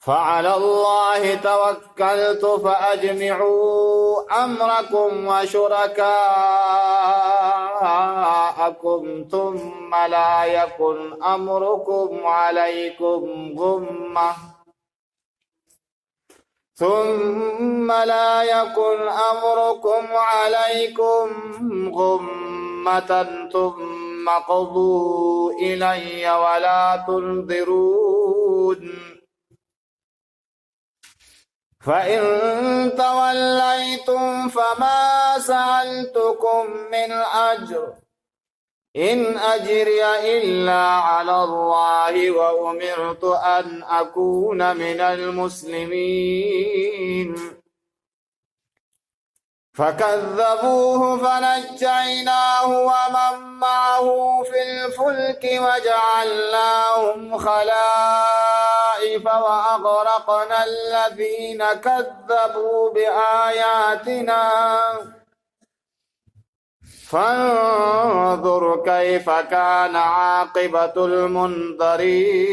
فعلى الله توكلت فأجمعوا أمركم وشركاءكم ثم لا يكن أمركم عليكم غمة ثم قضوا إلي ولا تنظرون فإن توليتم فما سألتكم من أجر إن أجري إلا على الله وأمرت أن أكون من المسلمين فكذبوه فنجيناه ومن معه في الفلك وجعلناهم خلائف وأغرقنا الذين كذبوا بآياتنا فانظر كيف كان عاقبة المنذرين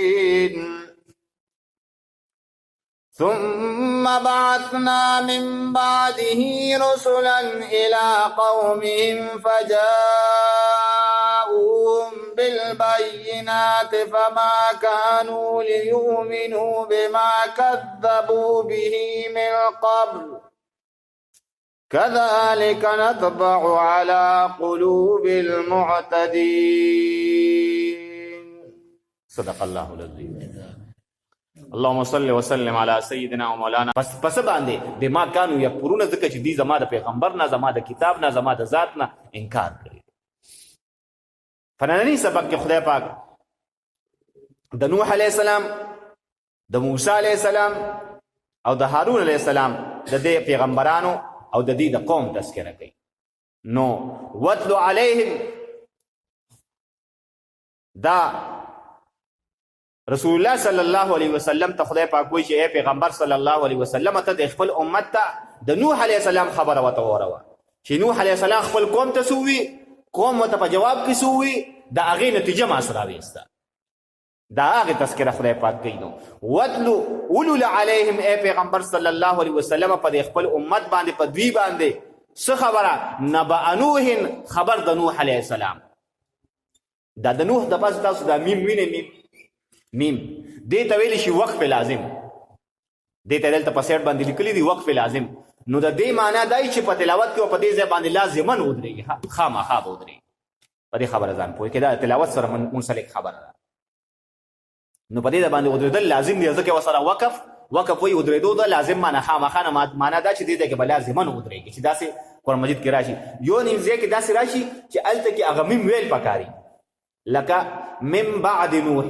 ثم بعثنا من بعده رسلا إلى قومهم فجاءوهم بالبينات فما كانوا ليؤمنوا بما كذبوا به من قبل كذلك نطبع على قلوب المعتدين صدق الله العظيم. اللهم صل وسلم على سيدنا ومولانا. پس باندې بما كانوا يكفرون ذکر چې دي زما د پیغمبر نه زما د کتاب نه زما د ذات نه انکار کړی. فنننی سبق کې خدای پاک د نوح علیه السلام د موسی علیه السلام او د هارون علیه السلام د دې پیغمبرانو او د دې د قوم تذکره کوي. نو واتلو علیهم دا رسول الله صلی الله علیه وسلم ته خدای پاک وایي چې اے پیغمبر صلی الله علیه وسلم ته د خپل امت ته د نوح علیه السلام خبره ورته واوروه چې نوح علیه السلام خپل قوم ته سووي، قوم ورته په جواب کې سووي، د هغې نتیجه ما سره راویسته. دا هغې تذکره خدای پاک کوي. نو وتلو ولول علیهم اے پیغمبر صلی الله علیه وسلم په د خپل امت باندې په دوی باندې څه خبره؟ نبأ نوح، خبر د نوح علیه السلام. دا د نوح د پس تاسو دا میم وینئ، میم دې ته ویلی شي وقف لازم. دې ته دلته په سیټ باندې لیکلي دي وقف لازم. نو د دې معنا دی چې په تلاوت کې او په دې ځای باندې لازمن ودرېږي، خامخا به ودرېږي. په دې خبره ځان پوه کړئ، دا تلاوت سره منسلک خبره ده. نو په دې باندې ودرېدل لازم دي، ځکه ورسره وقف وایي ودرېدو ده لازم معنا خامخا نه معنا دا چې دې ځای کې به لازمن ودرېږي چې داسې قرآن مجید کې راشي. یو نیم ځای کې داسې راشي چې هلته کې هغه میم ویل پکاري، لکه من بعد نوح،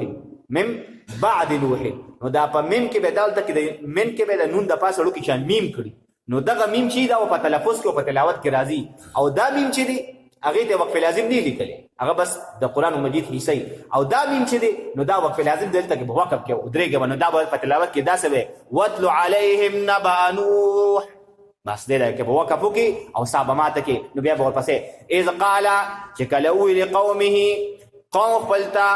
مم بعد نوح. نو دا په میم کې به دلته کې د من کې به د نون د پاسه ړو کې شان میم کړي. نو دغه میم چې دا په تلفظ کې او په تلاوت کې راځي، او دا میم چې دی هغې ته وقف لازم نه لیکلی، هغه بس د قرآن مجید حصه. او دا میم چې دی نو دا وقف لازم دلته کې به وقف کې ودرېږي. نو دا به په تلاوت کې داسې وی واتلو علیهم نبأ نوح، بس دې کې به وقف وکړي او صحابه ماته کې. نو بیا به ورپسې اذ قال چې کله وویل لقومه، قوم خپل ته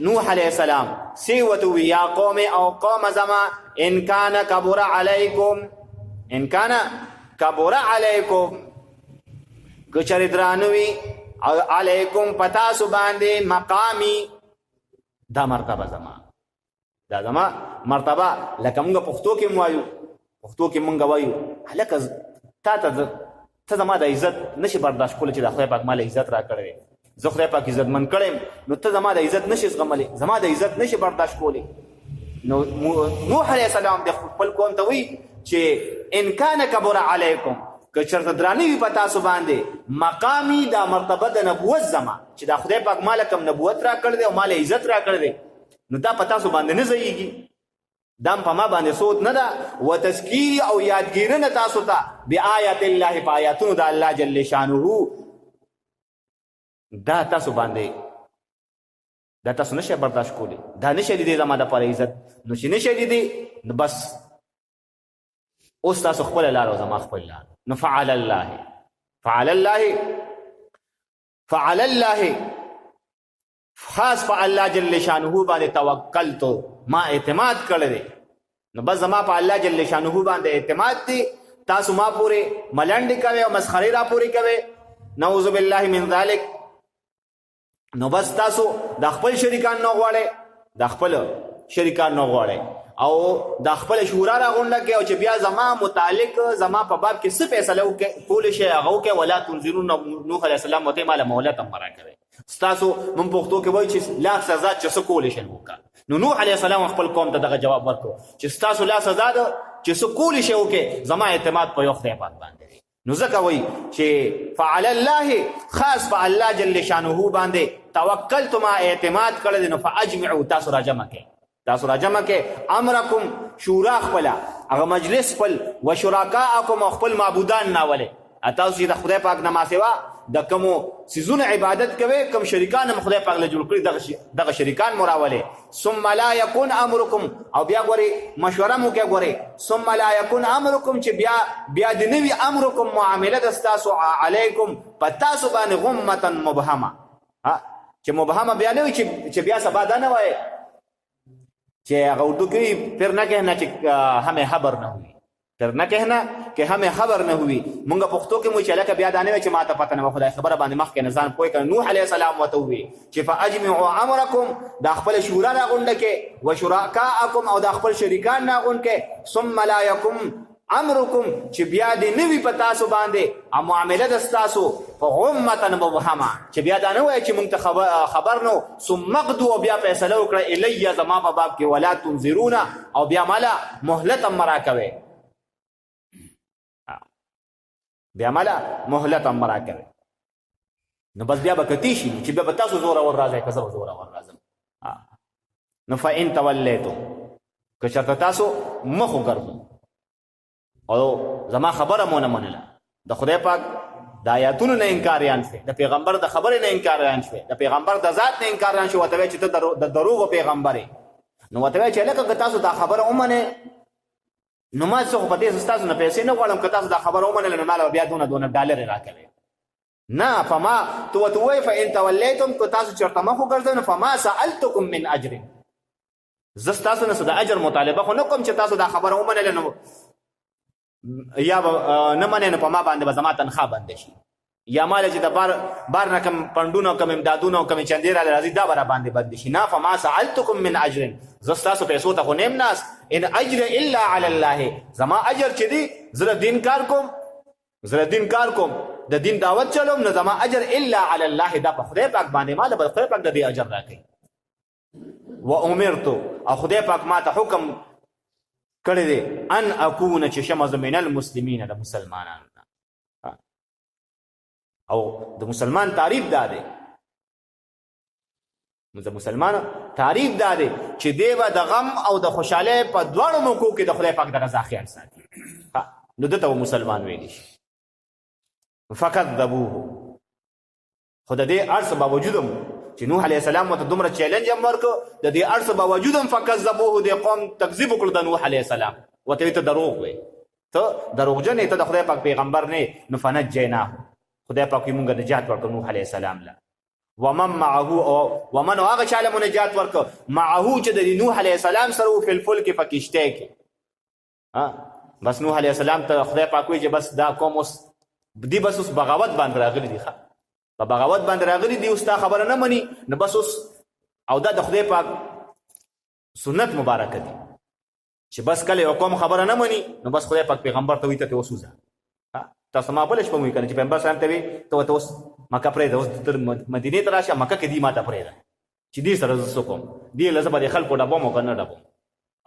نوح علیہ السلام سیوتو یا قوم او قوم زما ان کان کبر علیکم کچر درانوی علیکم پتاسو باندې مقامی، دا مرتبه زما، دا زما مرتبه. لکه مونږ پښتو کې مونږ وایو هلکه ته زما د عزت نشي برداشت کولی چې د خدای پاک مال عزت را کړی، زه خدای پاک عزتمن کړم، نو ته زما د عزت نشي زغملی، زما د عزت نشي برداشت کولی. نو نوح علیه السلام د خپل قوم ته وایي چې ان کان کبر علیکم، که چېرته درانه وي په تاسو باندې مقامي، دا مرتبه د نبوت زما چې دا خدای پاک ماله کوم نبوت را کړی دی او ماله عزت را کړی دی، نو دا په تاسو باندې نه ځایږي، دا په ما باندې سود نه ده. و تذکیری او یادګیرنه تاسو ته بآیات الله، په آیاتونو د الله جل شانه، دا تاسو باندې دا تاسو نشئ برداشت کولی، دا نشئ لیدی زما دپاره عزت. نو چې نشئ لیدی نو بس اوس تاسو خپله لار او زما خپل لار. نو فعل الله خاص په الله جل شانه باندې توکلت ما اعتماد کړی نو بس زما په الله جل شانه باندې اعتماد دی تاسو ما پورې ملنډې کوي او مسخرې را پورې کوي نعوذ بالله من ذلک نو بس تاسو د خپل شریکان نه غواړئ د خپل شریکان نه غواړئ او د خپل شورا راغونډه کې او چې بیا زما متعلق زما په باب کې څه فیصله کولی شي هغه وکړئ ولا تنظرون نوح علیه السلام ورته ماله مهلت هم راکوئ ستاسو من پښتو کې وایي چې لا سزا چې څه کولی شئ وکړه نو نوح علیه السلام خپل قوم ته دغه جواب ورکړو چې ستاسو لا سزا ده چې څه کولی شئ وکړئ زما اعتماد په یو خدای پاک باندې نو ځکه وایي چې فعلى الله خاص په الله جل شانه باندې توکلت ما اعتماد کړی نو فاجمعوا تاسو راجمع کړئ تاسو راجمع کې امرکم شورا خپل هغه مجلس خپل و شرکاءکم خپل معبودان ناولې تاسو چې د خدای پاک نه ما سوا د کومو سيزونه عبادت کوي کوم شریکان هم خدای پاک له جوړ کړی دغه شریکان مراولې ثم لا يكن امرکم او بیا غوري مشوره مو کې غوري ثم لا يكن امرکم چې بیا د نوی امرکم معامله د تاسو علیکم پتاسو باندې غمه مبهمه چې مبهمه بیا نه وي چې بیا سبا دا نه وای چې هغه اردو کې پھر نہ کہنا چې ہمیں خبر نہ ہوئی پھر نہ کہنا کہ ہمیں خبر نہ ہوئی مونږ پښتو کې مو چې لکه بیا دانه چې ما ته پته نه خدای خبره باندې مخ کې نزان پوي کړ نوح علیه السلام وته وی چې فاجمعوا امرکم د خپل شورا راغونډه کې و شرکاءکم او د خپل شریکان راغونډ کې ثم لا یکم امرکم چې بیا دې نوی پتا سو باندې او معامله د تاسو په غمه مبهمه چې بیا دا نه وای چې مونږ ته خبر نو ثم قدوا بیا فیصله وکړه الی زما په باب کې ولا تنذرون او بیا مالا مهلت امرا کوي بیا مالا مهلت امرا کوي نو بس بیا بکتی شي چې بیا تاسو زور اور راځي کزه زور اور راځم نو فإن تولیتم که چېرته تاسو مخ وګرځو او زما خبره مونږ نه منله د خدای پاک د آیاتونو نه انکاریان شوي د پیغمبر د خبرې نه انکاریان شوي د پیغمبر د ذات نه انکاریان شوي ورته وایي چې ته د دروغو پیغمبر یې نو ورته وایي چې هلکه که تاسو دا خبره ومنې نو ما څه خو په دې ستاسو نه پیسې نه غواړم که تاسو دا خبره ومنله نو ماله بیا دونه ډالرې راکوي نه فما تو ورته وایي فإن تولیتم که تاسو چېرته مخ وګرځئ نو فما سألتکم من اجر زه ستاسو نه څه د اجر مطالبه خو نه کوم چې تاسو دا خبره ومنله نو یا نه منې نو په ما باندې به زما تنخوا بندې شي یا مال چې د بار نه کم پنډونه کم امدادونه او کم چندې را راځي دا به را باندې بندې شي نه فما سألتکم من اجر زه ستاسو پیسو ته خو نیم ناست ان اجر الا علی الله زما اجر چې دی زه دین کار کوم د دین دعوت چلوم نو زما اجر الا علی الله دا په خدای پاک باندې مال به خدای پاک د دې اجر راکړي و امرت او خدای پاک ما ته حکم کړی دی ان اكون چې شمز من المسلمین د مسلمانانو او د مسلمان تعریف دا دی د مسلمان تعریف دا دی چې دی به د غم او د خوشحالۍ په دواړو موقعو کې د خدای پاک د رضا خیال ساتي نو دته و مسلمان ویلی شي فکذبوه خو د دې هر څه باوجود هم چې نوح علیه السلام ورته دومره چیلنج هم ورکړو د دې هر څه باوجود هم فکذبوه د قوم تکذیب وکړو د نوح علیه السلام ورته ته دروغ وایي ته دروغجن یې ته د خدای پاک پیغمبر نه نو فنجیناه خدای پاک موږ نجات ورکړو نوح علیه السلام له ومن معه او ومن هغه چاله مونږ نجات ورکړو معه چې د نوح علیه السلام سره په الفلک په کشته کې بس نوح علیه السلام ته خدای پاک وایي چې بس دا قوم اوس دی بس اوس بغاوت باندې راغلي دي په بغاوت باندې راغلي دي اوس تا خبره نه مني نو بس اوس او دا د خدای پاک سنت مبارکه دي چې بس کله یو قوم خبره نه مني نو بس خدای پاک پیغمبر ته وایي ته وسوځه تاسو ما بلش په موږ کنه چې پیغمبر سلام ته وي ته اوس مکه پرې اوس تر مدینه ته راشه مکه کې دی ماته پرې چې دې سره زه کوم دی لزه به خلکو ډبو مو کنه ډبو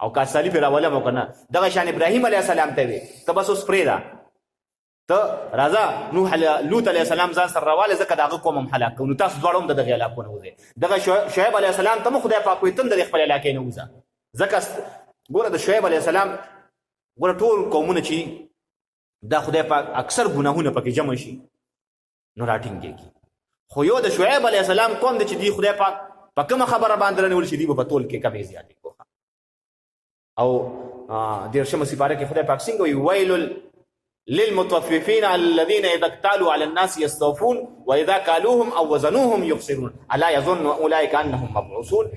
او کا صلیب راوله مو کنه دغه شان ابراهیم علیه السلام ته وي ته بس اوس پرې دا ته راځه نوح لوط علیه السلام ځان سره راواله ځکه دغه قوم هم هلاک نو تاسو دواړو هم دغه هلاک نه وځي دغه شعیب علیه السلام ته خدای پاک وي تم د خپل علاقې نه وځه ځکه ګوره د شعیب علیه السلام ګوره ټول قومونه چې دا خدای پاک اکثر ګناهونه پکې جمع شي نو راټینګېږي خو یو د شعیب علیه السلام قوم د چې دی خدای پاک په کومه خبره باندې رانیول شي دی په ټول کې کمې زیاتې کوه او دیرشمه سپاره کې خدای پاک څنګه وایي ویل للمطففين الذين اذا اكتالوا على الناس يستوفون واذا كالوهم او وزنوهم يخسرون الا يظن اولئك انهم مبعوثون.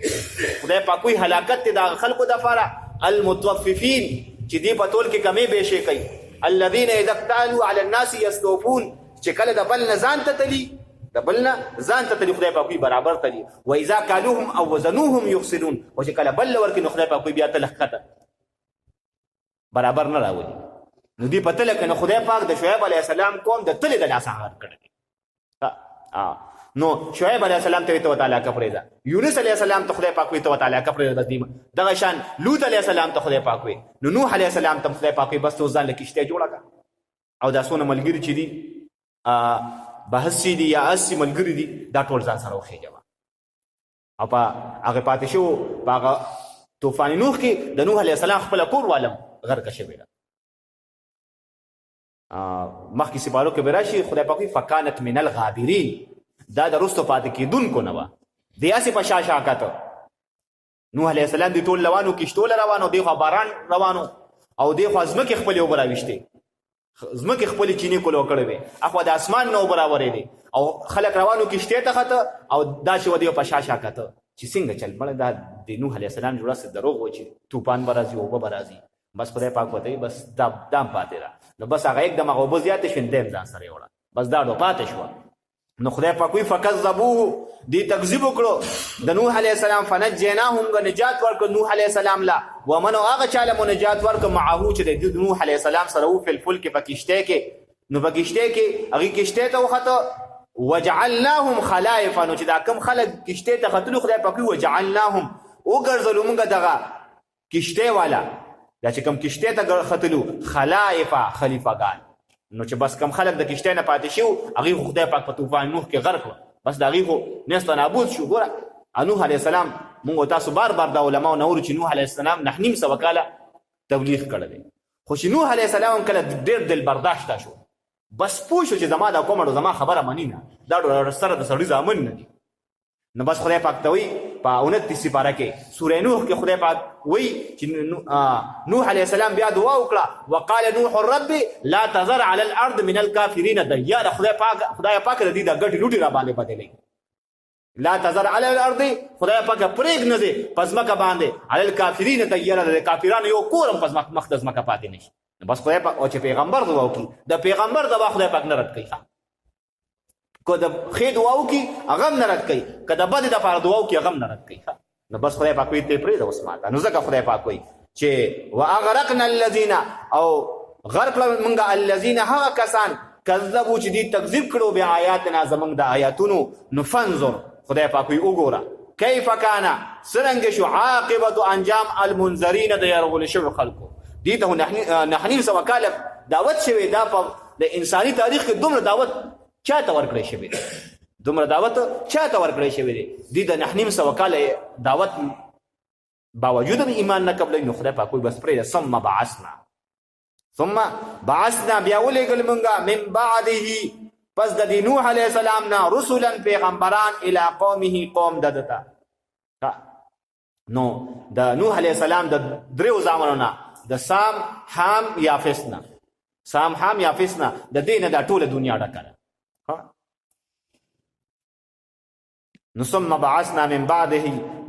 خدای پاک کوئی هلاکت دا خلقو د فارا المطففين چې دی په تول کې کمی بهشي کوي. الذين اذا اكتالوا على الناس يستوفون چې کله د بل نه ځان ته تلی د بل نه ځان ته تلی خدای پاک کوئی برابر تلی. واذا كالوهم او وزنوهم يخسرون او چې کله بل ورکې نو خدای پاک کوئی بیا تلخته برابر نه راولي. نو دی پته لکه نو خدای پاک د شعیب علیه السلام قوم د تلې د لاسه هار کړی. نو شعیب علیه السلام ته تو تعالی کا پرېدا، یونس علیه السلام ته خدای پاک وي تو تعالی کا پرېدا دیم دغه شان لوط علیه السلام ته خدای پاک وي. نو نوح علیه السلام ته خدای پاک وي بس تو ځان لکشته جوړه کا او دا سونه ملګری چې دي بحثي دي یا اسی ملګری دي دا ټول ځان سره وخی جواب او په هغه پاتې شو په طوفان نوح کې د نوح علیه السلام خپل کور والم غرق شوی دا مخکې سپارو کې براشي خدای پاک فکانت من الغابرین دا د رستو پاتې کېدونکو نه وه دیاسې په شا شا کته. نوح علیه السلام د ټول روانو کشتو روانو دی خوا باران روانو او دی خوا ځمکې خپلې اوبه راویشتې ځمکې خپلې چینې کولو کړې وې اخوا د اسمان نه اوبه راورېدې او خلک روانو کشتې ته خته او دا چې و دی په شا شا کته چې څنګه چل مړه دا د نوح علیه السلام جوړه څه دروغ و چې طوفان به راځي اوبه به راځي. بس خدای پاک وته بس دام پاتې را نو بس هغه एकदम هغه اوبه زیاتې شوې دیم ځان سره وړه بس دا ډو پاتې شوه. نو خدای پاک وی فکذبوه دی تکذیب وکړو د نوح علیه السلام فنجیناهم نجات ورکړو نوح علیه السلام لا ومن هغه چاله مو نجات ورکړو معه چې د نوح علیه السلام سره و فل فلک په کشته کې نو په کشته کې هغه کشته ته وخته وجعلناهم خلائف نو چې دا کم خلک کشته ته خطلو خدای پاک وجعلناهم وګرځلو موږ دغه کشته والا دا چې کم کشته ته خطلو خلائف خلیفګان نو چې بس کم خلک د کشته نه پاتې شو هغه خدای پاک په طوفان نوح کې غرق بس دا هغه نست نابود شو. ګوره نوح علیه السلام موږ تاسو بار بار د علماء نور چې نوح علیه السلام نه نیم سو کاله تبلیغ کړی خو چې نوح علیه السلام کله ډېر دل برداشت شو بس پوه شو چې زما دا کومه زما خبره منی نه دا سره د سړي ځامن نه دي. نو بس خدای پاک ته وی په 29 سپاره کې سورې نوح کې خدای پاک وی چې نوح علیه السلام بیا دعا وکړه وقال نوح رب لا تذر على الارض من الكافرين ديارا. خدای پاک د دې د غټ لوټي را باندې بدلې لا تذر على الارض خدای پاک پرېګ نه دي پزماکه باندې على الكافرين ديارا د کافرانو یو کورم پزماکه مخدز مکه پاتې نشي. بس خدای پاک او چې پیغمبر دعا وکړي د پیغمبر دعا خدای پاک نه رد کوي کو د خې دعا وکړي هغه نه رد کوي که د بد دپاره دعا وکړي هغه نه رد کوي. نو بس خدای پاک وایي ته یې پرېږده اوس ماته. نو ځکه خدای پاک وایي چې واغرقنا الذین او غرق کړه موږ الذین هغه کسان کذبو چې دوی تکذیب کړو بآیاتنا زموږ د آیاتونو. نو فانظر خدای پاک وایي وګوره کیف کان څرنګه شو عاقبت انجام المنذرین د یرغل شوي خلکو. دې ته نحن سوه کاله دعوت شوی دا په د انساني تاریخ کې دومره دعوت چاته ورکړی شوی دی دومره دعوت چاته ورکړی شوی دی دوی د 9 سوه کاله دعوت باوجود ایمان نه قبلوي. نو خدای پاک وایي بس پرېږده ثم بعثنا بیا ولېږل مونږه من بعده پس د دې نوح علیه السلام نه رسلا پیغمبران الی قومه قوم دده ته. نو د نوح علیه السلام د دریو زامنو نه د سام حام یافس نه د دې نه دا ټوله دنیا ډکه ده. نو ثم بعثنا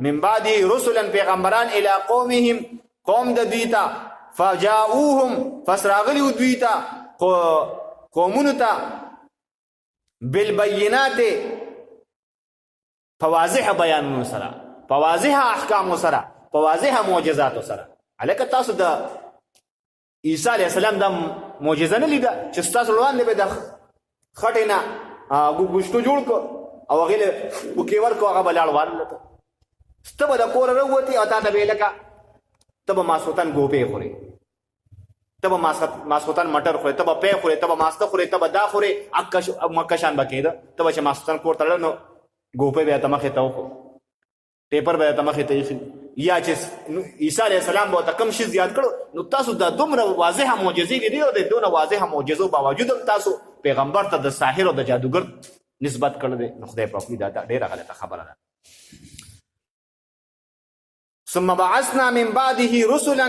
من بعده رسلا پیغمبران الى قومهم قوم د دوی ته فجاؤوهم فسراغلیو دوی ته قومونو ته بالبینات فواضح بیانونو سره فواضح احکامو سره فواضح معجزاتو سره. هلکه تاسو د عیسی علیه السلام دا معجزه نه لیده چې ستاسو وړاندې به د خټې نه ګوشتو جوړ کړو او هغې له وکې ورکړو هغه به لاړ والوته ته به د کوره راووتې او تا ته به یې لکه ته به ماسخوتن ګوپې خورې ته به ماسخوتن مټر خورې ته به پی خورې ته به ماسته خورې ته به دا خورې مکشان به کېده ته به چې ماسخوتن کور ته لاړ نو ګوپې به یې ته مخې ته وخورو ټیپر به یې ته مخې ته ایښي یا چې عیسی علیه السلام به ورته کوم شي زیات کړو. نو تاسو د دومره واضحه معجزې دي او د دونه واضحه معجزو باوجود هم تاسو پیغمبر ته د ساحر او د جادوګر نسبت کړل دی. نو خدای پاک دا ډېره غلطه خبره ده. ثم بعثنا من بعده رسلا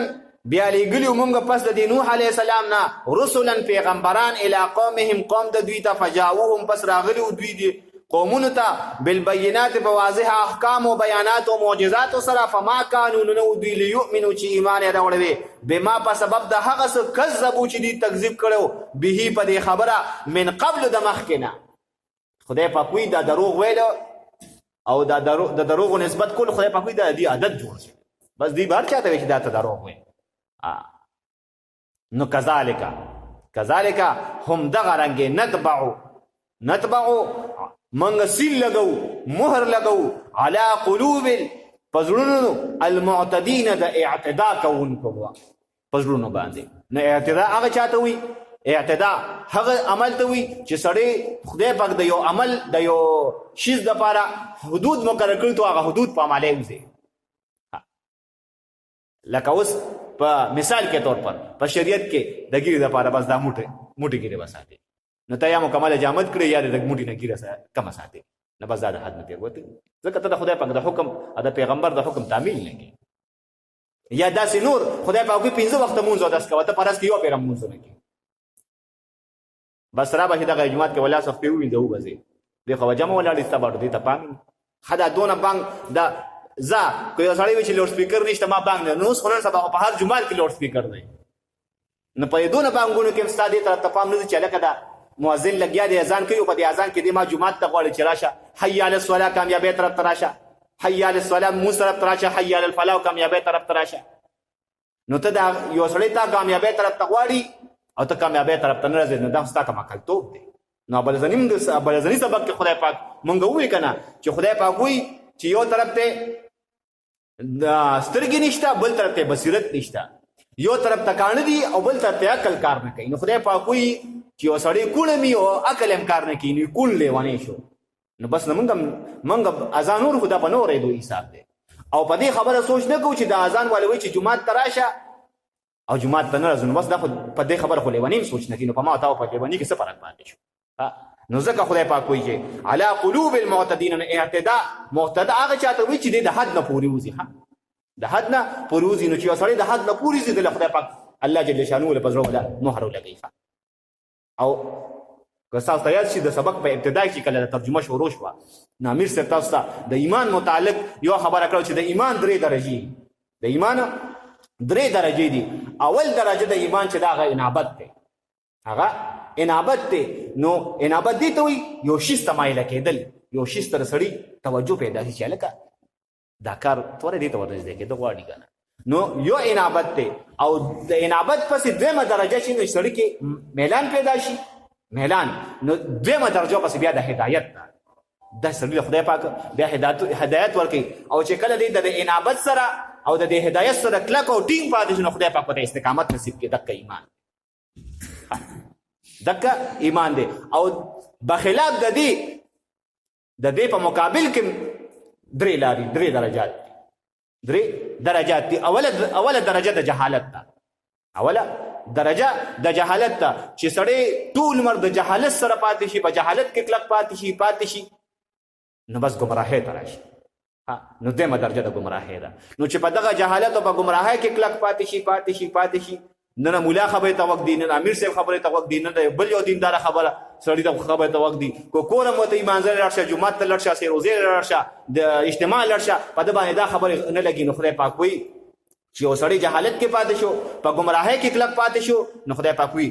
بیا لېږلي مونږ پس د دې نوح علیه السلام نه رسلا پیغمبران الی قومهم قوم د دوی ته فجاؤهم پس راغلي دوی دي قومونو ته بالبینات په واضح احکام او بیانات او معجزات سره فما کانوا نو دوی لیؤمنو چې ایمان یې راوړی بما په سبب د هغه څه کذبو چې دوی تکذیب کړو به په دې خبره من قبل د مخکې نه. خدای پاک وایي دا دروغ ویلو او دا د دروغو نسبت کول خدای پاک وایي دا دې عادت جوړ شي بس دوی بهر چاته وایي چې دا ته دروغ وایي. نو کذالک هم دغه رنګې نتبعو منګ سیل لګو مهر لګو علی قلوب پزړونو المعتدین د اعتداء کوونکو پزړونو باندې. نه اعتداء هغه چاته وي اعتداء هغه عمل ته وي چې سړی خدای پاک د یو عمل د یو شیز دپاره حدود مقرر کړي تو هغه حدود په عملی وځي. لکه اوس په مثال کې طور پر په شریعت کې د ګیرې دپاره بس دا موټې ګیرې به ساتي نو ته یا مکمل جامد کړې یا د موټي نه ګیره کمه ساتي نه بس دا د حد نه تېر وتی ځکه ته د خدای پاک د حکم د پیغمبر د حکم تعمیل نه کوي. یا داسې نور خدای پاک 15 وخته مونځ اودس کوه ته فرض کې یو پیره مونځ نه کوي بس را به دغه جماعت کې ولا صفې ووینځه وبځې دې خو جمع ولاړې ستا باندې دې ته پام خدا دونه بانګ دا زه که یو سړی وي چې لوډ سپیکر نشته ما بانګ نه نو اوس خو نن سبا په هر جومات کې لوډ سپیکر دی نو په دې دونه بانګونو کې ستا دې ته پام نه دی چې هلکه دا مؤذن لګیا دی اذان کوي په دې اذان کې دې ما جومات ته غواړي چې راشه حی علی الصلاة کامیابۍ طرف ته راشه حی علی الصلاة مونځ طرف ته راشه حی علی الفلاح کامیابۍ طرف ته راشه. نو ته دا یو سړی ته کامیابۍ طرف ته غواړي او ته کامیابۍ طرف ته نه راځې نو دا ستا کوم عقلتوب دی. نو بلزني سبق کې خدای پاک مونږ ووایي که نه چې خدای پاک وایي چې یو طرف ته سترګې نشته بل طرف ته بصیرت نشته یو طرف ته کاڼه دي او بل طرف ته عقل کار نه کوي. نو خدای پاک وایي چې یو سړی کوڼه وي او عقل هم کار نه کوي نو کوڼ لیونی شو نو بس نو مونږ اذان نور خو دا په نه اورېدو حساب دی او په دې خبره سوچ نه کوو چې د اذان والا وایي چې جومات ته راشه او جومات ته نه راځو نو بس دا خو په دې خبره خو لیونی هم سوچ نه کوي نو په ما او تا په لیوني کې څه فرق پاتې شو. نو ځکه خدای پاک وایي چې علی قلوب المعتدین اعتداء معتدع هغه چاته وایي چې د حد نه پورې وځي د حد نه پورې وځي نو چې یو سړی د حد نه پورې ځي د خدای پاک الله جل شانه له په زړه باندې مهر ولګوي. او که تاسو ته یاد شي د سبق په ابتدا کې کله ترجمه شروع شوه نو امیر صاحب تاسو ته د ایمان متعلق یو خبره کړو چې د ایمان 3 درجې د ایمان 3 درجې دي. اول درجه د ایمان چې دا هغه انابت دی هغه انابت دی. نو انابت دی ته وایي یو شیز ته مایله کېدل یو شیز ته د سړي توجه پیدا شي چې هلکه دا کار توره دې ته ورنږدې کېده غواړي که نه نو یو انابت دی. او د انابت پسې دویمه درجه چې نو سړي کې میلان پیدا شي میلان نو دویمه درجه پسې بیا د هدایت ده د سړي له خدای پاک بیا هدایت ورکوي او چې کله دی د انابت سره او د هدایت سره کلک او ټینګ پاتې شي نو خدای پاک ته استقامت نصیب کړي دقه ایمان دقه ایمان دی. او بخلاف د دې په مقابل کې 3 لاري 3 درجات دي. اوله درجه د جهالت ده اوله درجه د جهالت ده چې سړی ټول عمر د جهالت سره پاتې شي په جهالت کې کلک پاتې شي نو بس ګمراهۍ ته راشي. نو دویمه درجه د ګمراهۍ ده. نو چې په دغه جهالت او په ګمراهۍ کې کلک پاتې شي نه مولا خبرې ته وخت دی نه امیر صاحب خبرې ته وخت دی نه بل یو دیندار خبره سړی ته خبرې ته وخت دی کو کورم ته ایمان زره راشه جمعه ته لړشه سي روزه راشه د اجتماع لړشه په د باندې دا خبرې نه لګي نو خدای پاک وایي چې یو سړی جهالت کې پاتې شو په ګمراهۍ کې کلک پاتې شو نو خدای پاک وایي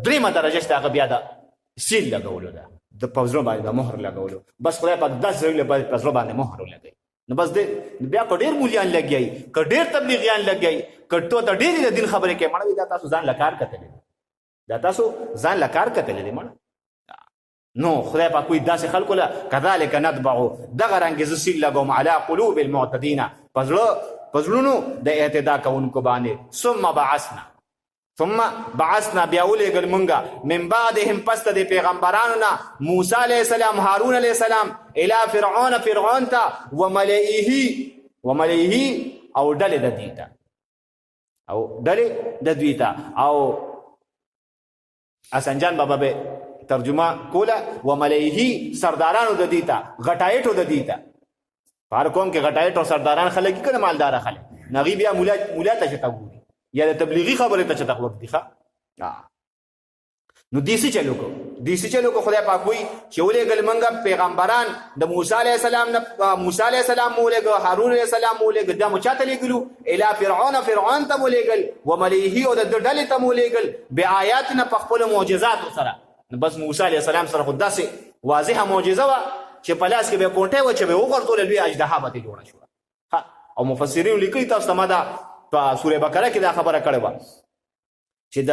درېمه درجه شته هغه بیا د سیل لګولو ده د پزړه باندې د مهر لګولو بس خدای پاک 10 ځله په پزړه باندې مهر لګوي نو بس دې بیا په ډېر مولیان لګي که ډېر تبلیغیان لګي کټو ته ډېرې د دین خبرې کوي مړه دا تاسو ځان لکار کتلې دي مړه نو خدای پاک کوئی داسې خلکو له کذالک نطبع دغه رنګ زه سیل لګوم علی قلوب المعتدین پزړونو د اعتدا کوونکو باندې ثم بعثنا بیا ولېږل مونږه من بعدهم پس د پیغمبرانو نه موسی علیه السلام هارون علیه السلام الی فرعون ته وملئه او ډلې د دوی ته او اسنجان بابا به ترجمه کوله وملئه سردارانو د دوی ته غټایټو د دوی ته په هر قوم کې غټایټ او سرداران خلک کنه مالدار خلک نغي بیا مولا ته شته ګوري یا د تبلیغي خبره ته چته وخت دی ښا نو دیسی چلو کو خدای پاک وی چې ولېږل منګه پیغمبران د موسی علیه السلام نه موسی علیه السلام مولېږه هارون علیه السلام مولېږه دا مو چاته لېږلو الی فرعون ته مولېږل وملیه او د ډلې ته مولېږل بآیاتنا په خپلو معجزاتو سره نو بس موسی علیه السلام سره خو داسې واضحه معجزه وه چې په لاس کې به یې کونټۍ وه چې به یې وغورځوله لوی اژدها به ترې جوړه شوه او مفسرینو لیکلي تاسو ته ما دا په سوره بقره کې دا خبره کړې وه چې د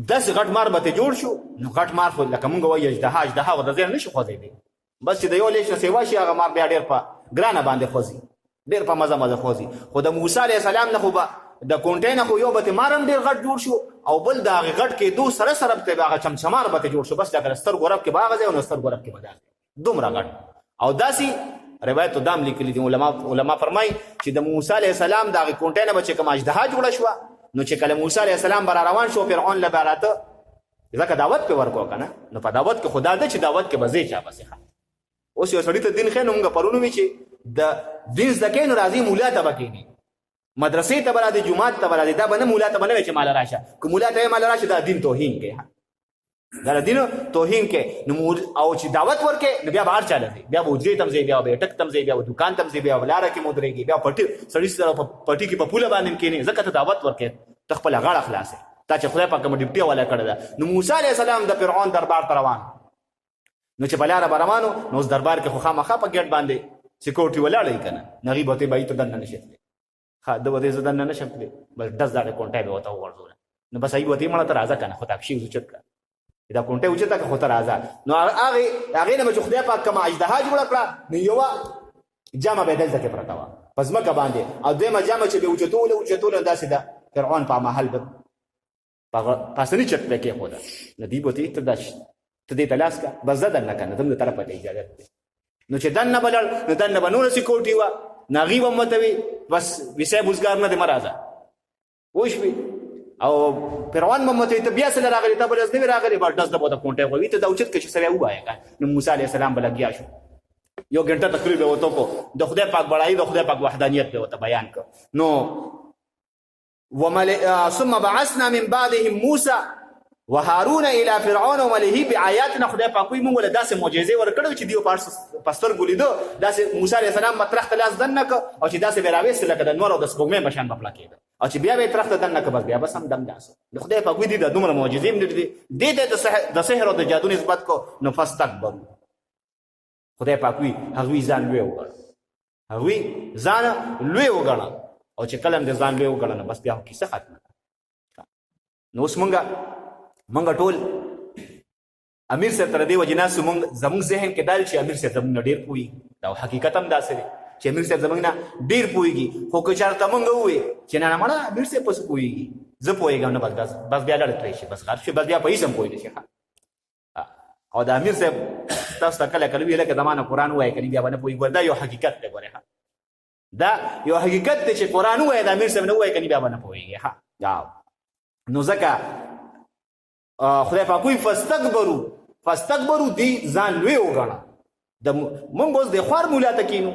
داسې غټ مار به جوړ شو نو غټ مار خو لکه مونږ وایو اژدها ورته ځای نه شي خوځېدی بس چې د یو لیش نه سیوا شي هغه مار بیا ډېر په ګرانه باندې خوځي ډېر په مزه خوځي خو د موسی علیه السلام نه خو به د کونټۍ نه خو یو به مار هم ډېر غټ جوړ شو او بل د هغې غټ کېدو سره به هغه چمچمار به جوړ شو بس لکه د سترګو رب کې به هغه ځای او د سترګو رب کې به داسې دومره غټ او داسې روایت تو دام لیکلي دي علما فرمایي چې د موسی علیه السلام د هغې کونټۍ نه به چې کومه اژدها جوړه شوه نو چې کله موسی علیه السلام به روان شو فرعون له به راته ځکه دعوت پې ورکړو که نه نو په دعوت کې خو دا ده چې دعوت کې به ځې چا پسې اوس یو سړي ته دین ښه نو مونږ پرون وي چې د دین زده کوي نو راځي مولا ته به کښېني مدرسې ته به راځي جومات ته به راځي دا به نه مولا ته به نه وایي چې ماله راشه که مولا ته وایي ماله راشه دا دین توهین کوي دا د دین توهین کوي نو او چې دعوت ورکړې نو بیا به هر چا له ځي بیا به حجرې ته هم ځي بیا به ټک ته هم ځي بیا به دوکان ته هم ځي بیا به لاره کې مودرېږي بیا سړي سره پټي کې په پوله باندې هم کښېني ځکه ته دعوت ورکړې ته خپله غاړه خلاصې تا چې خدای پاک کومه ډیوټي والا کړې ده نو موسی علیه السلام د فرعون دربار ته روان نو چې په لاره به روان نو اوس دربار کې خو خامخا په ګیټ باندې سیکورټي ولاړه یي که نه نو هغوی به ورته وایي ته دننه نشې تللی ده به زه دننه نشم تللی بس ډز داړې کونټۍ به ورته وغورځوله نو بس هغوی به ورته مړه ته راځه که نه خو تاکشي اوچت کړه دا کونټۍ اوچته که خو ته راځه نو هغې نه به چې خدای پاک کومه اژدها جوړه کړه نو یوه جامه به یې دلته کې پرته وه په ځمکه باندې او دویمه جامه چې به یې اوچتوله داسې ده فرعون په محل به پاسنی چت پې کېښوده نو دوی به ورته ته دې ته لاس که بس زه دننه که نه ته هم د طرفه ته اجازت دی نو چې دننه به لړ نو دننه به نوره سیکورټي وه نو هغوی به هم ورته وي بس ویسی بوزګار نه دی مه راځه پوه شوې او فرعون به هم ورته وي ته بیا سله راغلې ته به ډز نه وي راغلې به ډز ته به ورته کونټۍ غوي ته دا اوچت که چې سړی ووایه که نو موسی علیه السلام به لګیا شو یو ګنټه تقریر به ورته وکړو د خدای پاک بړایي د خدای پاک وحدانیت به ورته بیان کړ نو ثم بعثنا من بعدهم موسى وهارون الى فرعون وملئه بآياتنا خدای پاک وي موږ له داسې معجزې ورکړو چې دیو په سترګو لیدو داسې موسی علیه السلام به ترخ ته لاس دننه که او چې داسې به یې راویستې لکه د نور او د سپوږمۍ په شان به پړه کېده او چې بیا به یې ترخ ته دننه که بس بیا بس هم دم داسې د خدای پاک وي دي دا دومره معجزې هم دي دې ته د سحر او د جادو نسبت کو نو فاستکبروا خدای پاک وي هغوی ځان لوی وګڼه او چې کله هم د ځان لوی وګڼه نو بس بیا خو کیسه ختمه نو اوس مونږ ټول امیر صاحب تر دې وجې ناستو زموږ ذهن کې دا چې امیر صاحب زموږ نه ډېر پوهېږي دا حقیقت هم داسې دی چې امیر صاحب زموږ نه ډېر پوهېږي خو که چېرته مونږ ووایو چې نه مړه امیر صاحب پسې پوهېږي زه پوهېږم نه بس بیا لړ ترې شي بس غرب شي بس بیا په هېڅ هم پوه نه شي او د امیر صاحب تاسو ته کله کله وي لکه زما نه قرآن ووایه کنې بیا به نه پوهېږي دا یو حقیقت دی ګورې دا یو حقیقت دی چې قرآن ووایه د امیر صاحب نه ووایه کنې بیا به نه پوهېږي نو ځکه خدای پاک وایي فاستکبروا دی ځان لوی وګڼه موږ اوس د خوار مولا ته کینو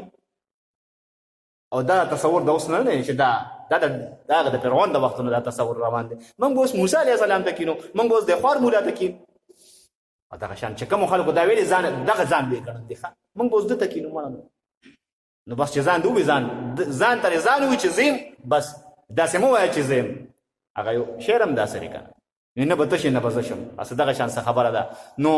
او دا تصور د اوس نه دی چې دا د فرعون د وختونو دا تصور روان دی موږ اوس موسی علیه السلام ته کینو موږ اوس د خوار مولا ته کینو او دغه شان چې کومو خلکو دا ویلې دغه ځان لوی ګڼل دی موږ اوس ده ته کینو نو بس چې ځان د ووایي ځان ته ځان ووایي چې زیم بس داسې مه وایه چې زیم هغه یو شعر هم داسې دی که نه به ته شي نه به زه شم هسې دغه شان څه خبره ده نو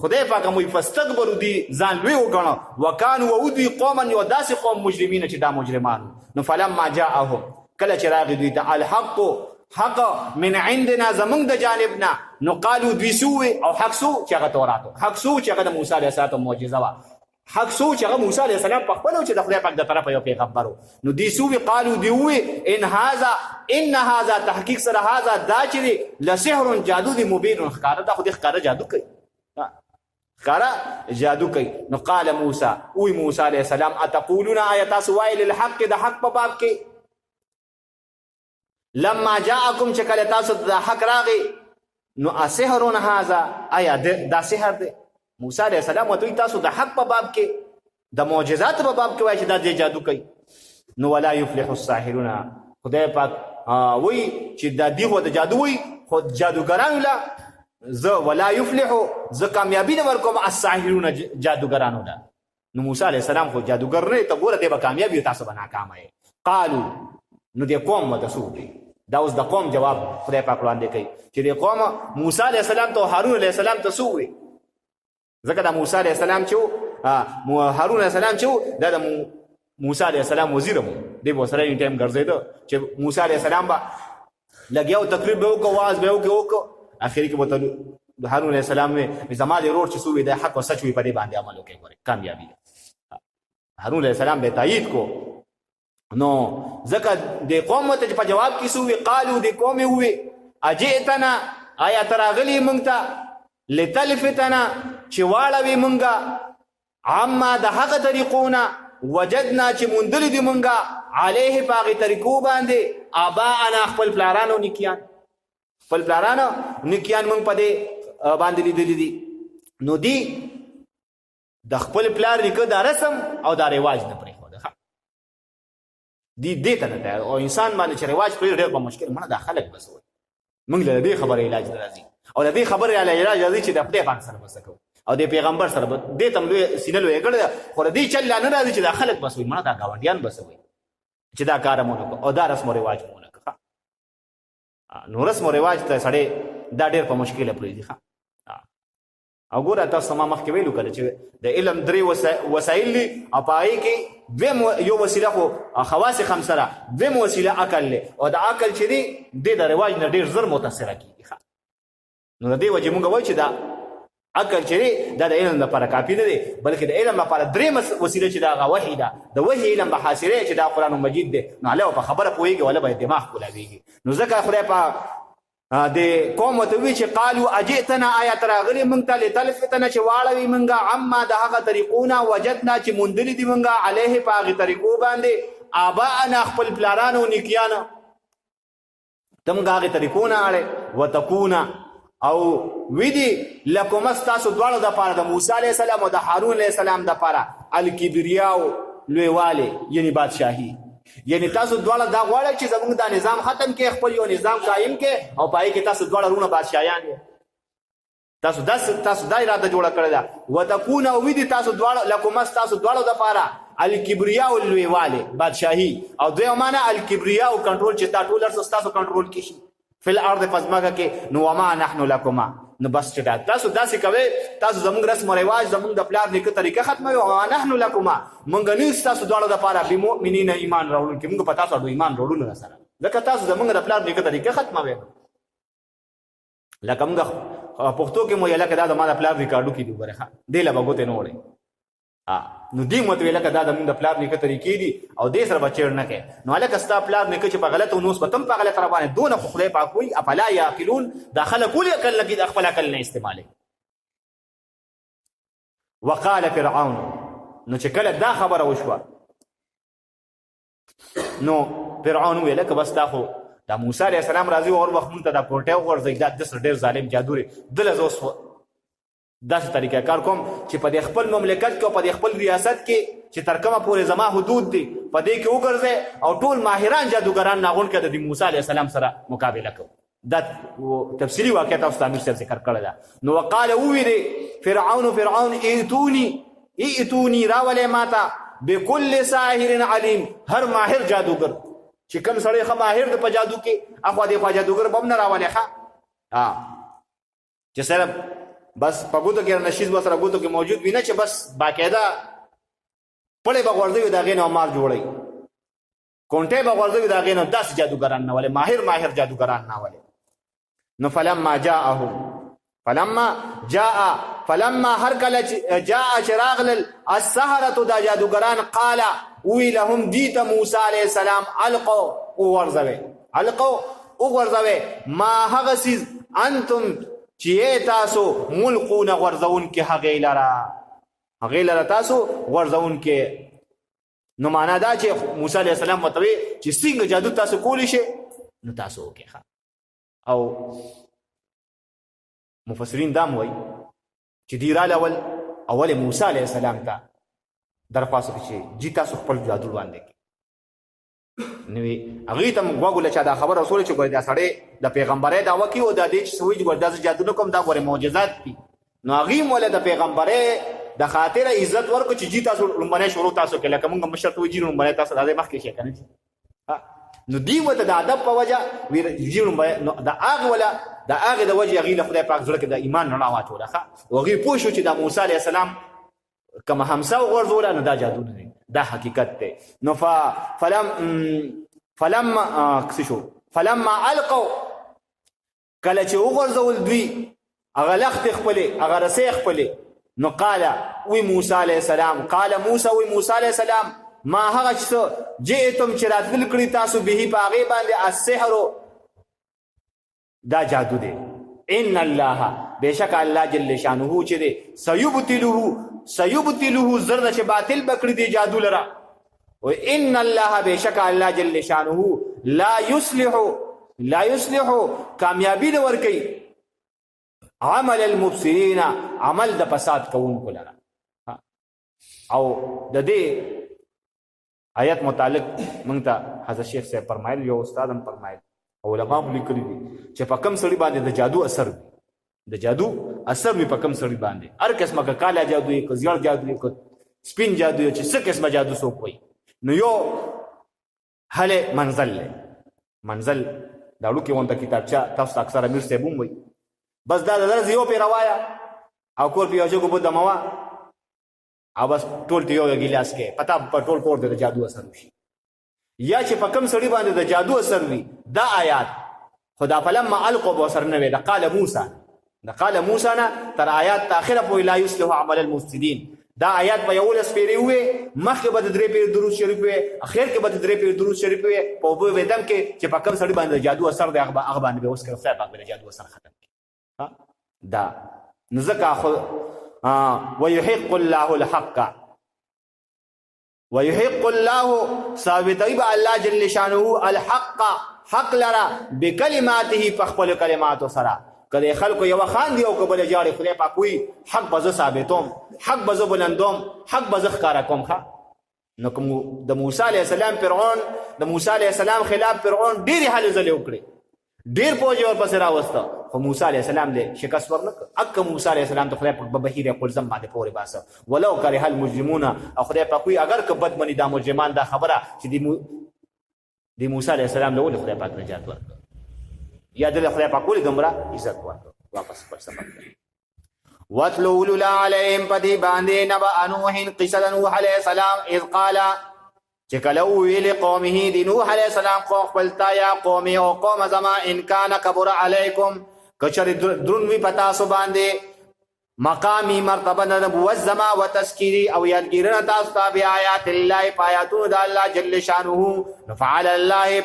خدای پاک هم وایي فاستکبروا دي ځان لوی وګڼه وکانو ودوی قوما یو داسې قوم مجرمین چې دا مجرمان نو فلما جاءهم کله چې راغی دوی ته الحق حق من عندنا زمونږ د جانب نه نو قالو دوی سووې او حق سو چې هغه تورات حق سو چې هغه د موسی علیه السلام معجزه وه حق سو چې هغه موسی علیه السلام په خپله چې د خدای پاک د طرفه یو پیغمبر و نو دوی سووې قالو دوی ووې ان هذا تحقیق سره هذا دا چې دی لسحر جادو دی مبین ښکاره دا خو دې ښکاره جادو کوي ښکاره جادو کوي نو قال موسی وی موسی علیه السلام اتقولون آیا تاسو وایي للحق د حق په باب کې لما جاءکم چې کله تاسو د حق راغی نو اسحر هذا آیا دا سحر دی موسی علیه السلام ورته تاسو د حق په باب کې د معجزات په باب کې وایي چې دا دې جادو کوي نو ولا یفلح الساحرون خدای پاک وی چې دا دی خو د جادو وي خو جادوګرانو له زه ولا یفلحو زه کامیابي نه ورکوم الساحرون جادوګرانو له. نو موسی علیه السلام خو جادوګر نه ته ګوره دی به کامیاب وي تاسو به ناکامه یې. قالو نو دې قوم ورته څه وکړي؟ دا اوس د قوم جواب خدای پاک وړاندې کوي چې دې قوم موسی علیه السلام ته هارون علیه السلام ته څه ووایي؟ ځکه دا موسی علیه السلام چې و هارون علیه السلام چې و دا د موسی علیه السلام وزیر و دی به ورسره اني ټایم ګرځېده چې موسی علیه السلام به لګیا و تقریر به وکړو واز به وکړو اخري کې به ته هارون علیه السلام وی زما د ورور چې څه وي دا حق او سچ وي په دې باندې عمل وکړئ ګورئ کامیابي ده. هارون علیه السلام به تایید کو نو ځکه د قوم ته په جواب کې څه ووي؟ قالو د قوم ووي اجئتنا آیا ته راغلي موږ ته لتلفتنا چې واړوي موږ عما د هغه طریقونه وجدنا چې موندلي دي موږ علیه په هغې طریقو باندې آباءنا خپل پلارانو نیکیان خپل پلارانو نیکیان موږ په دې باندې لیدلي دي. نو دی د خپل پلار نیکه دا رسم او دا رواج نه پرېښوده دی دې ته نه تیار او انسان باندې چې رواج پرې ډېر په مشکل منه دا خلک بس وایي موږ له دې خبرې علاج نه راځي او له دې خبرې علاج راځي چې د خدای پاک سره بس کوو او د پیغمبر سره دې ته لوی سینه لوی کړی ده خو د دې چل نه راځي چې دا خلک بس وایي منه دا ګاونډیان بس وایي چې دا کار مو نه او دا رسم او رواج مو نه کوه. نو رسم او رواج ته سړی دا ډېر په مشکله پرېږدي. او ګوره تاسو ما مخکې ویلو کله چې د علم درې وسایل دي او په هغې کې دویم یو وسیله خو خواص خمسه ده دویم وسیله عقل دی او د عقل چې دی دې د رواج نه ډېر زر متاثره کېږي. نو د دې وجې مونږ وایو چې دا عقل چې دی دا د علم لپاره کافي نه دی بلکې د علم لپاره درېیمه وسیله چې دا هغه وحي ده د وحي علم به حاصلوي چې دا قرآن مجید دی نو هله په خبره پوهېږي هله به دماغ کولاوېږي. نو ځکه خدای په د قوم ته وی چې قالو اجئتنا آیا ته راغلي موږ ته لتلفتنا چې واړوي موږ عما د هغه طریقونه وجدنا چې موندلي دي موږ علیه په هغې طریقو باندې آباءنا خپل پلارانو نیکیانو ته موږ هغې طریقونه اړې وتکونه او ویدي لکم ستاسو دواړو دپاره د موسی علیه السلام او د هارون علیه السلام دپاره الکبریاو لویوالی یعنی بادشاهي یعنی تاسو دواړه دا غواړئ چې زموږ دا نظام ختم کې خپل یو نظام قایم کې او په هغې کې تاسو دواړه رونه بادشاهیان یې تاسو دا اراده جوړه کړې ده وتکونه او ویدي تاسو دواړه لکم ستاسو دواړو دپاره الکبریاو لویوالی بادشاهي او دویمه معنی الکبریاو کنټرول چې تا ټول هر څه ستاسو کنټرول کې شي فی الارض په ځمکه کې نو وما نحن لکما نو بس چې تاسو داسې کوئ تاسو زموږ رسم و رواج زموږ د پلار نیکه طریقه ختموي وما نحن لکما موږ نه یو ستاسو دواړو دپاره بمؤمنین ایمان راوړونکي موږ په تاسو ایمان راوړو نه سره ځکه تاسو زموږ د پلار نیکه طریقه ختموي لکه موږ پښتو کې مو لکه دا د ما د پلار ریکارډو کې دي وګوره دې له به ګوتې نه وړئ نو دې مو ورته ویل لکه دا زموږ د پلار نیکه طریقې دي او دې سره به چېړ نه کوې نو هلکه ستا پلار نیکه چې په غلطه و نو اوس به تم په غلطه روانې دونه خو خدای پاک وایي افلا یعقلون دا خلک ولې عقل نه کېږي خپل عقل نه استعمالوي. وقال فرعون نو چې کله دا خبره وشوه نو فرعون وویل لکه بس تا خو دا موسی علیه السلام راځي او هر وخت مونږ ته دا کوټې وغورځوي دا داسې ډېر ظالم جادو دی دله زه اوس داسې طریقه کار کوم چې په دې خپل مملکت کې او په دې خپل ریاست کې چې تر کومه پورې زما حدود دي په دې کې وګرځئ او ټول ماهران جادوګران ناغون کړه د موسی علیه السلام سره مقابله کوو. دا تفصیلي واقعه تاسو ته امیر صاحب ذکر کړی ده. نو وقال وویلې فرعون ائتوني راولې ماته بكل ساحر علیم هر ماهر جادوګر چې کوم سړی ښه ماهر دی په جادو کې اخوا دېخوا جادوګر به هم نه راولې ښه چې سره بس په ګوتو کې نشیز به سره ګوتو کې موجود وي نه چې بس باقاعده پړې به غورځوي د هغې نه مار جوړوي کونټې به غورځوي د هغې نه داسې جادوګران نه ولې ماهر جادوګران نه ولې. نو فلما هر کله جاء چې راغلل السحرة دا جادوګران قال وی لهم دیت موسی علیه السلام القوا وغورځوئ ما هغه څیز انتم چې تاسو ملقون غورځون کې هغې لره تاسو غورځون کې. نو معنا دا چې موسی علیه السلام ورته وی چې څنګه جادو تاسو کولی شئ نو تاسو وکړئ. او مفسرین دا هم وایي چې دی راغلل اول موسی علیه السلام ته درخواست وکړي چې جی تاسو خپل جادو باندې کړئ نو هغه ته وګول چې دا خبر رسول چې ګور دا سړی د پیغمبري دعوه کوي او د دې چې سوي ګور دا جادو نه کوم دا ګور معجزات دي نو هغه مولا د پیغمبري د خاطر عزت ورکو چې جی تاسو لمبنه شروع تاسو کې لکه موږ مشر ته وجی لمبنه تاسو د مخ کې شي کنه نو دی وته د ادب په وجه ویجی لمبنه د هغه ولا د هغه د وجه غیله خدای پاک زړه کې د ایمان نه واچو راخه او غي پوه شو چې د موسی عليه السلام کما همسا وغورځول نه دا جادو نه دا حقیقت دی نو فلما القوا کله چې وغورځول دوی هغه لخت خپلې هغه رسې خپلې نو قال وی موسی علیہ السلام قال موسی وی موسی علیہ السلام ما هغه چې جئتم چې راتل کړی تاسو به باغې باندې السحر دا جادو دی ان الله بشک الله جل شانه چې دی سيبتلوه زرد چې باطل بکړي دی جادو لرا و ان الله بشک الله جل شانه لا يصلح کامیابی ور کوي عمل المفسدين عمل د فساد کوونکو لرا او د دې آیت متعلق مونږ ته حضرت شیخ صاحب فرمایل یو استاد هم فرمایل علماء لیکلي دي چې په کم سړي باندې د جادو اثر د جادو اثر وي په کم سړي باندې هر قسمه کا کالا جادو یې کو زیړ جادو یې کو سپین جادو یې چې څه قسمه جادو سو کوي نو یو هله منزل دا لوکي وانت کتابچه تاسو اکثر امیر صاحب هم وي بس دا درځ یو په روایا او کور په یو کو دموا او بس ټول ته یو ګلاس کې پتا په ټول کور د جادو اثر وشي یا چې په کم سړي باندې د جادو اثر وي دا آیات خدا فلما القوا اثر نه وي د قال موسی نه تر آیات اخره په لا یصلح عمل المفسدين دا آیات په یو لس پیری وي مخکې به درې پیر درود شریف وي اخر کې به درې پیر درود شریف وي په وبو ودم کې چې په کم سړي باندې جادو اثر دی هغه باندې به اوس کې خدای پاک به جادو اثر ختم کړي دا نزکا ويحق الله الحق ويحق الله ثابتي با الله جل شانه الحق حق لرا بكلماته فخبل كلمات سرا کله خلکو یو خان دی او قبل جاری خدای پاک وی حق بز ثابتوم حق بز بلندوم حق بز خکارا کوم خا نو کوم د موسی علی السلام فرعون د موسی علی السلام خلاف فرعون ډیر حل زله وکړي ډیر پوجي اور پس راوسته خو موسی علیہ السلام له شکست ورنک اک موسی علیہ السلام ته خدای پاک په بهیر خپل زم باندې پورې باسه ولو کرے هل مجرمون او خدای پاک وی اگر که بد منی دا مجرمان دا خبره چې دی موسی علیہ السلام له خدای پاک نجات ورکړ یا د خدای پاک ولې دومره عزت ورکړ واپس پر سبق واتلو لولا علیهم پدی باندې نبا نوح قصه نوح علیہ السلام اذ قال چې کله ویل قومه دی نوح علیہ السلام قوم خپلتا یا قومي او قوم زما ان کان کبر علیکم کچری درون وی پتا سو باندې مقامی مرتبه نبوت زما و تذکیری او یادګیرنه تاسو ته بیا آیات الله پایاتو د الله جل شانه فعل الله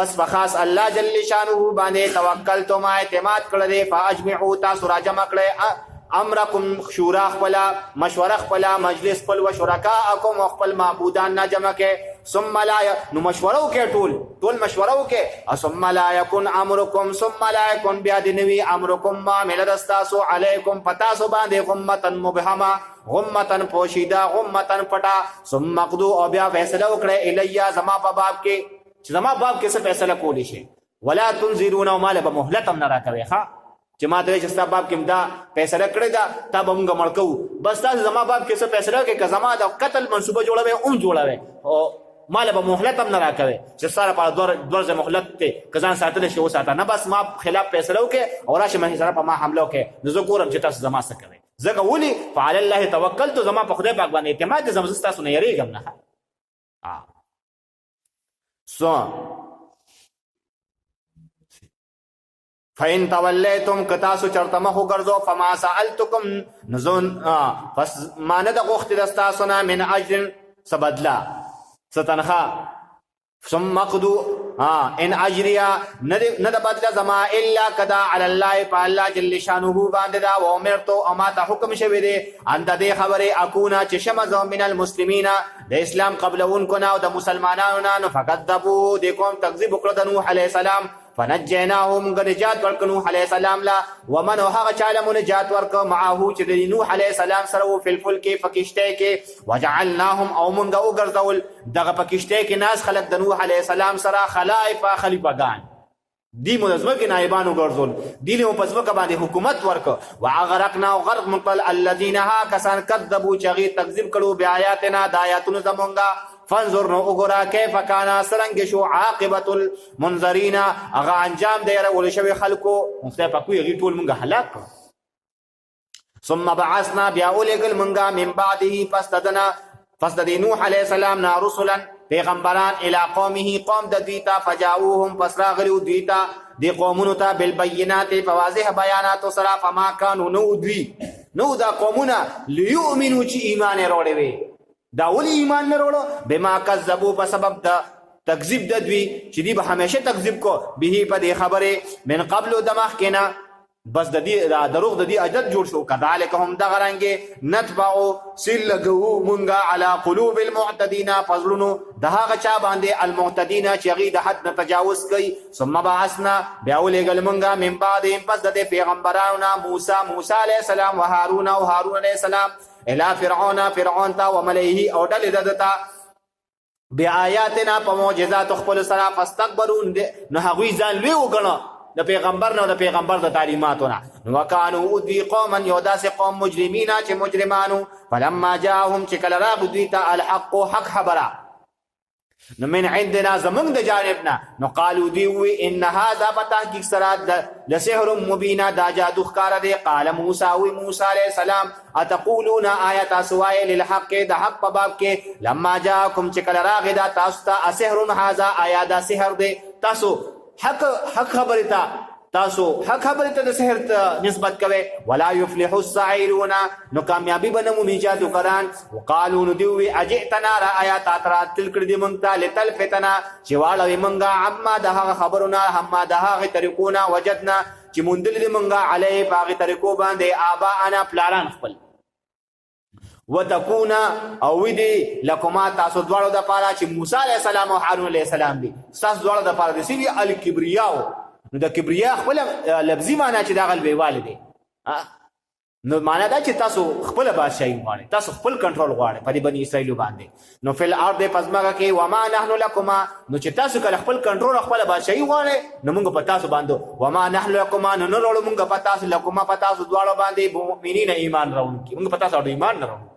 پس بخاص الله جل شانه باندې توکلتم اعتماد کړل فاجمعوا تاسو راجمع کړل امرکم شورا خپلا مشوره خپلا مجلس خپل و شرکاءکم خپل معبودان نه جمع کې ثم لا نو مشوره وکې ټول مشوره وکې ثم لا یکن امرکم ثم لا یکن بیا د نوی امرکم ما مل دستاسو علیکم پتا سو باندې غمتن مبهما غمتن پوشیدا غمتن پټا ثم قدو او بیا فیصله وکړه الیا زما په باب کې چې زما باب کې څه فیصله کولی شي ولا تنذرون مال بمهلت من راکوي ها چې ما ته چې ستا باب کې دا فیصله کړی دا تا به موږ مړ کوو بس تاسو زما باب کې څه فیصله کوي که زما د قتل منصوبه جوړوي اون جوړوي او مال به مهلت هم نه راکوي چې ساره په دوه مهلت ته کزان ساتل شي وساته نه بس ما خلاف فیصله وکړي او راشه مې سره په ما حمله وکړي نو زه ګورم چې تاسو زما څه کوي ځکه ولي فعل الله توکلت زما په خدای پاک باندې اعتماد زما تاسو نه یریږم نه فَإِن تَوَلَّيْتُمْ كَتَاسُ چرتمخو گرزو فَمَا سَأَلْتُكُمْ نزون پس ماند غخت دستاسونا من عجر سبدلا ستنخا ثم قدو ان اجریا ند بدل زما الا کدا علی الله فالله جل شانه باندې دا و امرتو اما ته حکم شوی دی اند دې خبره اكونا چشمز من المسلمین د اسلام قبل ان کو او د مسلمانانو نه فقدبو د کوم تکذیب کړ د نوح علی السلام فنجیناه موږ نجات ورکړو نوح علیه السلام لا ومن هغه چاله مو نجات ورکړو معه چې د نوح علیه السلام سره و فی الفلک په کشته کې وجعلناهم او موږ وګرځول دغه په کشته کې ناس خلق د نوح علیه السلام سره خلائف خلیفګان دی مزمه کې نائبانو ګرځول دی له پزمه باندې حکومت ورک وغرقنا وغرق مقل الذين ها کسان کذبوا چغی تکذیب کړو بیااتنا د آیاتونو زمونږه فانظر نو وګورا کیف کان سرنګ شو عاقبت المنذرین اغه انجام دی ول شوی خلکو مخته پکوی غی ټول مونږه هلاک ثم بعثنا بیا اولګل مونږه من بعده پس د نوح علیہ السلام نا رسلا پیغمبران الى قومه قوم د دویتا فجاؤهم پس راغلو دویتا دی قومونو ته بالبینات فواضح بیانات سرا فما كانوا نو دا قومونه لیؤمنو چې ایمان وروړي وي دا ولی ایمان نه وروړو بما کذبوا په سبب د تکذیب د دوی چې دی به همیشه تکذیب کو به په دې خبره من قبل دماغ کنا بس د دې دروغ د دې عادت جوړ شو کذالک هم د غرانګه نتبعو سل لګو مونږه علی قلوب المعتدین فضلونو د هغه چا باندې المعتدین چې غي د حد نه تجاوز کوي ثم بعثنا بیا ولېګل مونږه من بعد پس د پیغمبرانو موسی علیہ السلام و هارون علیہ السلام الى فرعون تا وملئه او ډلې ددتا بیااتنا په معجزات خپل سره فاستكبرون نو هغوی ځان لوی وګڼه د پیغمبر نو د پیغمبر د تعلیماتونه نو وکانو دی قوما یوداس قوم مجرمین چې مجرمانو فلما جاءهم چې کله راغ دوی ته الحق حق خبره نو من عندنا زمون د جانبنا نو قالو دی وی ان هذا بتحقیق سرات لسحر مبین دا جادو ښکار دی قال موسی علیہ السلام اتقولون آیات سوای للحق د حق په باب کې لما جاءکم چې کله راغ دا تاسو ته سحر هذا آیات سحر دی تاسو حق خبرتا تاسو حق خبرتا د سحر ته نسبت کوي ولا يفلح الساحرون نو کامیابی بنمو میجادو کران وقالو نو دیوی اجئتنا را آیات اترات تل کړ دی مونږ ته لتل فتنا چې واړوي مونږه عما دغه خبرونه هم دغه طریقونه وجدنا چې مونږ دې مونږه علی باغ طریقو باندې آبا انا پلاران خپل وتكون او دي لكما تاسو دوړو د پاره چې موسی عليه السلام او هارون عليه السلام دي تاسو دوړو د پاره د سی الکبریا نو د کبریا خپل لفظي معنی چې د غلبي والدي نو معنی دا چې تاسو خپل بادشاہي غواړئ تاسو خپل کنټرول غواړئ په بني اسرائیل باندې نو فل ارض پزماګه کې وما نحن لكما نو چې تاسو کله خپل کنټرول خپل بادشاہي غواړئ نو موږ په تاسو باندې وما نحن لكما نو نورو موږ په تاسو لكما په تاسو دوړو باندې مؤمنین ایمان راوونکي موږ په تاسو ایمان نه راوونکي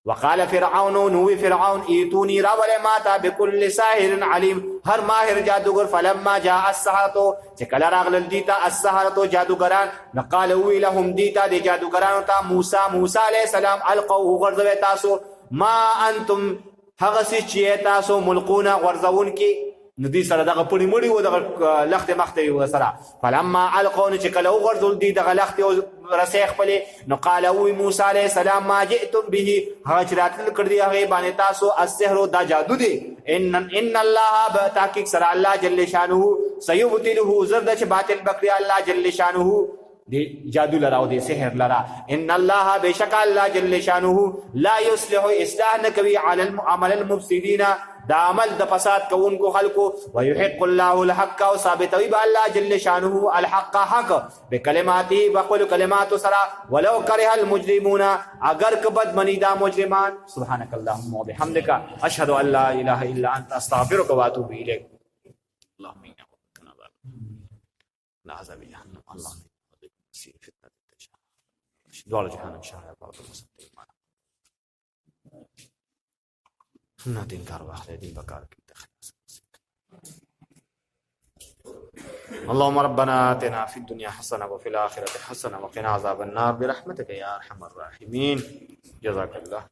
وقال فرعون نوی فرعون ایتونی راول ماتا بكل ساحر علیم هر ماهر جادوگر فلما جاء السحرة چې کله راغلل دیتا السحرة جادوگران نقال وی لهم دیتا دی جادوگرانو تا موسی علیہ السلام القوه غرزوی تاسو ما انتم هغسی چې تاسو ملقون غرزون کی ندی سره دغه پړی مړی و دغه لخت مخته و سره فلما القون چې کله غرزول دی دغه لخت رسې خپل نو قال وی موسی علیہ السلام ما جئتم به هجرات کړ دی هغه باندې تاسو السحر دا جادو دی ان الله بتحقیق سره الله جل شانه سيبطله زرد چې باطل بکری الله جل شانه دی جادو لرا او دی سحر لرا ان الله بشک الله جل شانه لا يصلح اصلاح نکوي على المعامل المفسدين دا عمل د فساد کوونکو خلقو ويحق الله الحق او ثابتوي به الله جل شانه الحق حق بکلماته بقول کلمات سرا ولو كره المجرمون اگر کبد منی دا مجرمان سبحانك اللهم وبحمدك اشهد ان لا اله الا انت استغفرك واتوب اليك اللهم انا نعوذ جهنم اللهم فتنة الدجال دعاء جهنم شهر بعض المسلمين نه دین کار واخلې دین بکار کې تخلص اللهم ربنا آتنا في الدنيا حسنة وفي الآخرة حسنة وقنا عذاب النار برحمتك يا أرحم الراحمين جزاك الله